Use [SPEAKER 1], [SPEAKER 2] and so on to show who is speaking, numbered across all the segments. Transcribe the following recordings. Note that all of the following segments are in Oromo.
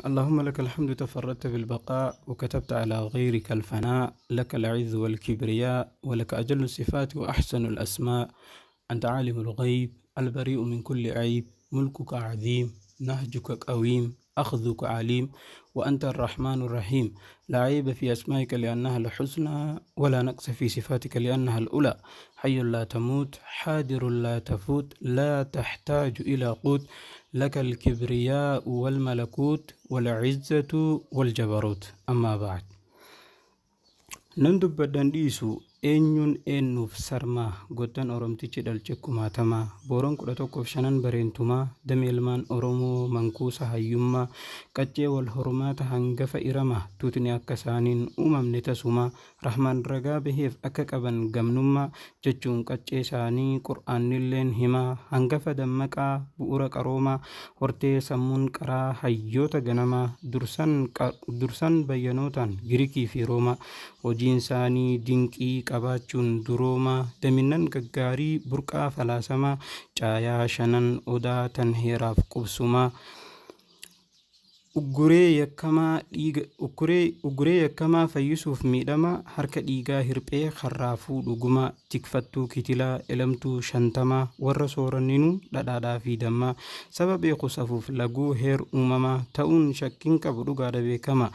[SPEAKER 1] اللهم لك الحمد تفردت بالبقاء وكتبت على غيرك الفناء، لك العز والكبرياء ولك أجل الصفات وأحسن الأسماء. أنت عالم الغيب البريء من كل عيب، ملكك عظيم، نهجك قويم، أخذك عليم، وأنت الرحمن الرحيم. لا عيب في أسمائك لأنها الحسنى، ولا نقص في صفاتك لأنها الأولى. حي لا تموت، حاضر لا تفوت، لا تحتاج إلى قوت. لك الكبرياء والملكوت والعزة والجبروت. أما بعد، نندب بدنديسو eenyuun eennuuf sarmaa goddan oromtichi dhalche kumaatamaa booroon 11 bareentumaa damee ilmaan oromoo mankuusa hayyummaa qaccee wal hormaata hangafa iramaa tuutni akka isaaniin uumamne tasumaa rahmaan ragaa baheef akka qaban gamnummaa jechuun qaccee isaanii qur'aanilleen himaa hangafa dammaqaa bu'ura qaroomaa hortee sammuun qaraa hayyoota ganamaa dursan bayyanootaan Giriikii fi Roomaa hojiin isaanii dinqii qabaachuun duroomaa daminnan gaggaarii burqaa falaasamaa caayaa shanan odaa tan heeraaf qubsumaa ugguree yakkamaa fayyisuuf miidhama harka dhiigaa hirphee harraafuu dhuguma tikfattuu kitilaa elemtuu shantamaa warra sooranninuu dhadhaadhaa fi dammaa saba beeku safuuf laguu heer uumamaa ta'uun shakkiin qabu dhugaadha beekama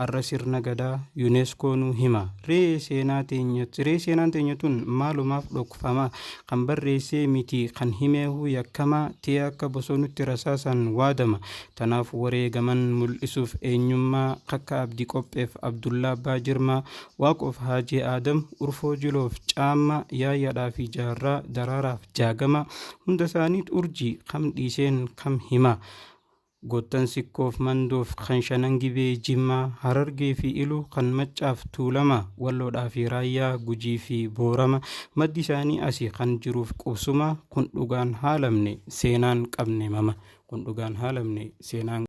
[SPEAKER 1] arra sirna gadaa yuuneskoonuu hima ree seenaan teenyatun maalumaaf dhokfama kan barreessee miti kan himeehuu yakkamaa ta'e akka bosonutti rasaasan waadama tanaaf wareegaman mul'isuuf eenyummaa akka abdii qopheef Abdullaa Abbaa Jirmaa waaqoof Haajii Aadam urfoo jiloof caamma yaayadhaa fi jaarraa daraaraaf jaagama hunda isaaniit urjii kam dhiiseen kam hima gottan sikkoof mandoof kan shanan gibee jimmaa harargee fi iluu kan maccaaf tuulama walloodhaa fi raayyaa gujii fi boorama maddi isaanii asii kan jiruuf qubsuma kun dhugaan haalamne seenaan qabne mama kun dhugaan haalamne seenaan